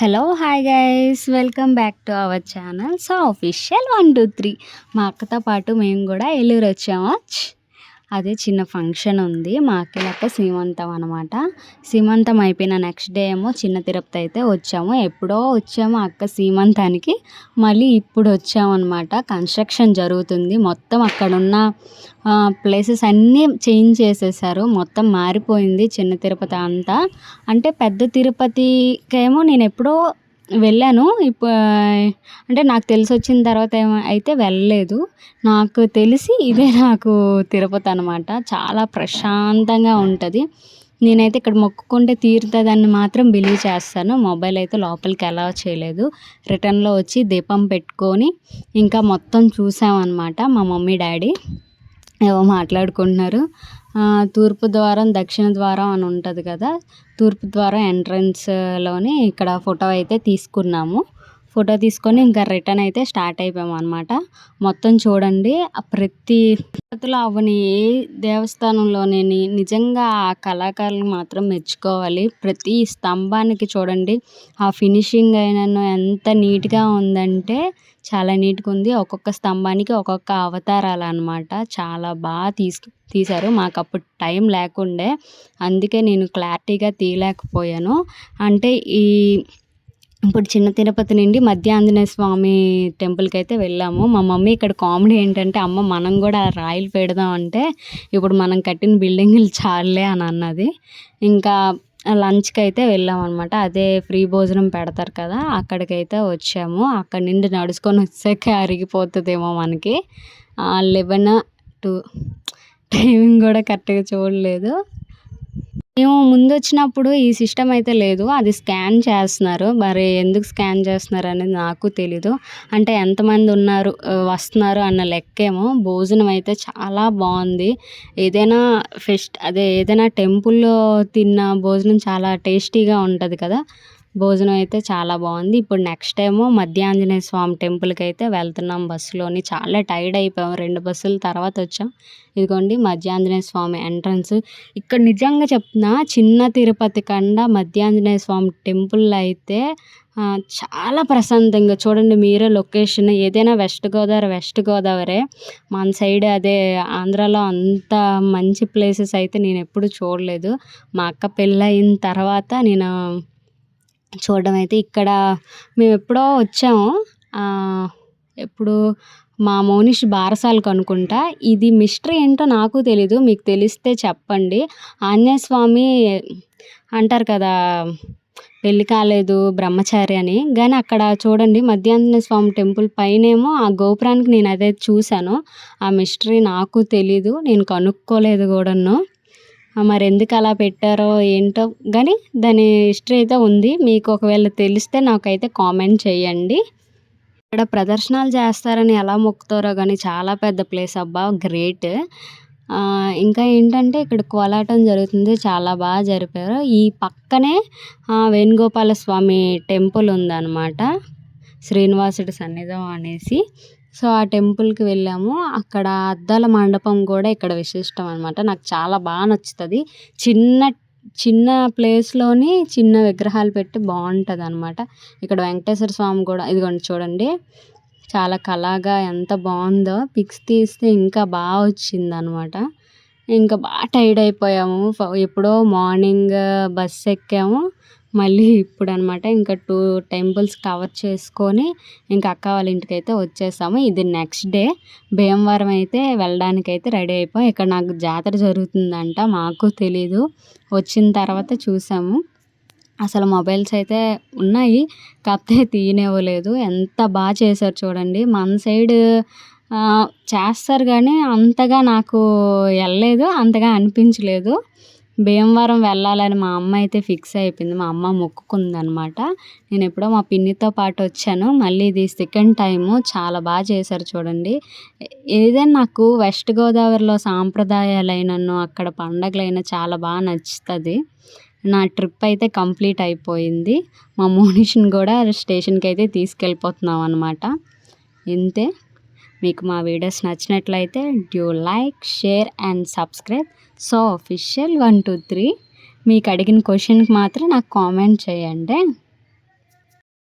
Hello hi guys welcome back to our channel. So official 1 2 3 మా అక్కతో పాటు మేము కూడా ఏలూరు వచ్చాము. అదే చిన్న ఫంక్షన్ ఉంది మా అక్కలక్క సీమంతం అనమాట. సీమంతం అయిపోయిన నెక్స్ట్ డే ఏమో చిన్న తిరుపతి అయితే వచ్చాము. ఎప్పుడో వచ్చాము అక్క సీమంతానికి, మళ్ళీ ఇప్పుడు వచ్చాము అనమాట. కన్స్ట్రక్షన్ జరుగుతుంది, మొత్తం అక్కడున్న ప్లేసెస్ అన్నీ చేంజ్ చేసేసారు, మొత్తం మారిపోయింది చిన్న తిరుపతి అంతా. అంటే పెద్ద తిరుపతికేమో నేను ఎప్పుడో వెళ్ళాను. అంటే నాకు తెలిసొచ్చిన తర్వాత అయితే వెళ్ళలేదు. నాకు తెలిసి ఇదే నాకు తిరుపతి అనమాట. చాలా ప్రశాంతంగా ఉంటుంది. నేనైతే ఇక్కడ మొక్కుకుంటే తీరుతుందని మాత్రం బిలీవ్ చేస్తాను. మొబైల్ అయితే లోపలికి అలౌ చేయలేదు. రిటర్న్లో వచ్చి దీపం పెట్టుకొని ఇంకా మొత్తం చూసామన్నమాట. మా మమ్మీ డాడీ ఏవో మాట్లాడుకుంటున్నారు. తూర్పు ద్వారం దక్షిణ ద్వారం అని ఉంటుంది కదా, తూర్పు ద్వారం ఎంట్రన్స్లోని ఇక్కడ ఫోటో అయితే తీసుకున్నాము. ఫోటో తీసుకొని ఇంకా రిటర్న్ అయితే స్టార్ట్ అయిపోయాము అనమాట. మొత్తం చూడండి, ప్రతి తిరుపతిలో అవ్వని ఏ దేవస్థానంలోనేని నిజంగా ఆ కళాకారులు మాత్రం మెచ్చుకోవాలి. ప్రతి స్తంభానికి చూడండి, ఆ ఫినిషింగ్ అయినను ఎంత నీట్గా ఉందంటే చాలా నీట్గా ఉంది. ఒక్కొక్క స్తంభానికి ఒక్కొక్క అవతారాలు అనమాట. చాలా బాగా తీశారు. మాకు అప్పుడు టైం లేకుండే, అందుకే నేను క్లారిటీగా తీయలేకపోయాను. అంటే ఇప్పుడు చిన్న తిరుపతి నుండి మధ్య ఆంజనేయ స్వామి టెంపుల్కి అయితే వెళ్ళాము. మా మమ్మీ ఇక్కడ కామెడీ ఏంటంటే, అమ్మ మనం కూడా రాయిలు పెడదాం అంటే, ఇప్పుడు మనం కట్టిన బిల్డింగ్లు చాలే అని అన్నది. ఇంకా లంచ్కి అయితే వెళ్ళాం అనమాట. అదే ఫ్రీ భోజనం పెడతారు కదా, అక్కడికైతే వచ్చాము. అక్కడి నుండి నడుచుకొని వచ్చాక అరిగిపోతుందేమో మనకి. 11 టైమింగ్ కూడా కరెక్ట్గా చూడలేదు. మేము ముందు వచ్చినప్పుడు ఈ సిస్టమ్ అయితే లేదు, అది స్కాన్ చేస్తున్నారు. మరి ఎందుకు స్కాన్ చేస్తున్నారు అనేది నాకు తెలీదు. అంటే ఎంతమంది ఉన్నారు వస్తున్నారు అన్న లెక్కేమో. భోజనం అయితే చాలా బాగుంది. ఏదైనా టెంపుల్లో తిన్న భోజనం చాలా టేస్టీగా ఉంటుంది కదా, భోజనం అయితే చాలా బాగుంది. ఇప్పుడు నెక్స్ట్ ఏమో మధ్య ఆంజనేయ స్వామి టెంపుల్కి అయితే వెళ్తున్నాం బస్సులోని. చాలా టైర్డ్ అయిపోయాం, 2 బస్సుల తర్వాత వచ్చాం. ఇదిగోండి మధ్య ఆంజనేయ స్వామి ఎంట్రన్స్. ఇక్కడ నిజంగా చెప్తున్నా, చిన్న తిరుపతి కన్నా మధ్య ఆంజనేయ స్వామి టెంపుల్ అయితే చాలా ప్రశాంతంగా. చూడండి మీరే లొకేషన్. ఏదైనా వెస్ట్ గోదావరి మన సైడ్, అదే ఆంధ్రాలో అంత మంచి ప్లేసెస్ అయితే నేను ఎప్పుడు చూడలేదు. మా అక్క పెళ్ళయిన తర్వాత నేను చూడడం అయితే, ఇక్కడ మేము ఎప్పుడో వచ్చాము. ఎప్పుడు మా మౌనిష్ బారసాలకు అనుకుంటా. ఇది మిస్టరీ ఏంటో నాకు తెలీదు, మీకు తెలిస్తే చెప్పండి. ఆంజనేయ స్వామి అంటారు కదా, పెళ్ళి కాలేదు బ్రహ్మచారి అని. కానీ అక్కడ చూడండి మధ్య ఆంజనేయ స్వామి టెంపుల్ పైనేమో ఆ గోపురానికి నేను అదే చూశాను. ఆ మిస్టరీ నాకు తెలీదు, నేను కనుక్కోలేదు కూడాను. మరి ఎందుకు అలా పెట్టారో ఏంటో కానీ దాని హిస్టరీ అయితే ఉంది. మీకు ఒకవేళ తెలిస్తే నాకైతే కామెంట్ చేయండి. ఇక్కడ ప్రదర్శనలు చేస్తారని ఎలా మొక్కుతారో కానీ చాలా పెద్ద ప్లేస్ అబ్బా, గ్రేట్. ఇంకా ఏంటంటే ఇక్కడ కోలాటం జరుగుతుంది, చాలా బాగా జరిపారు. ఈ పక్కనే వేణుగోపాల స్వామి టెంపుల్ ఉందన్నమాట, శ్రీనివాసుడి సన్నిధం అనేసి. సో ఆ టెంపుల్కి వెళ్ళాము. అక్కడ అద్దాల మండపం కూడా ఇక్కడ విశిష్టం అనమాట. నాకు చాలా బాగా నచ్చుతుంది. చిన్న ప్లేస్లోని చిన్న విగ్రహాలు పెట్టి బాగుంటుంది అనమాట. ఇక్కడ వెంకటేశ్వర స్వామి కూడా ఇదిగోండి చూడండి, చాలా కళగా ఎంత బాగుందో. పిక్స్ తీస్తే ఇంకా బాగా వచ్చింది అనమాట. ఇంకా బాగా టైర్డ్ అయిపోయాము. ఎప్పుడో మార్నింగ్ బస్ ఎక్కాము, మళ్ళీ ఇప్పుడు అనమాట. ఇంకా 2 టెంపుల్స్ కవర్ చేసుకొని ఇంకా అక్క వాళ్ళ ఇంటికి అయితే వచ్చేసాము. ఇది నెక్స్ట్ డే. భీమవరం అయితే వెళ్ళడానికి అయితే రెడీ అయిపోయాం. ఇక్కడ నాకు జాతర జరుగుతుందంట, మాకు తెలీదు. వచ్చిన తర్వాత చూసాము. అసలు మొబైల్స్ అయితే ఉన్నాయి, కాకపోతే తీయనివ్వలేదు. ఎంత బాగా చేశారు చూడండి. మన సైడ్ చేస్తారు కానీ అంతగా నాకు వెళ్ళలేదు, అంతగా అనిపించలేదు. భీమవరం వెళ్ళాలని మా అమ్మ అయితే ఫిక్స్ అయిపోయింది. మా అమ్మ మొక్కుకుందనమాట. నేను ఎప్పుడో మా పిన్నితో పాటు వచ్చాను, మళ్ళీ ఇది సెకండ్ టైము. చాలా బాగా చేశారు చూడండి. ఏదైనా నాకు వెస్ట్ గోదావరిలో సాంప్రదాయాలైనను అక్కడ పండగలైనా చాలా బాగా నచ్చుతుంది. నా ట్రిప్ అయితే కంప్లీట్ అయిపోయింది. మా మోనిష్ని కూడా స్టేషన్కి అయితే తీసుకెళ్ళిపోతున్నాం అనమాట. ఇంతే. మీకు మా వీడియోస్ నచ్చినట్లయితే do like, share and subscribe. So official 1 2 3. మీకు అడిగిన క్వశ్చన్కి మాత్రం నాకు కామెంట్ చేయండి.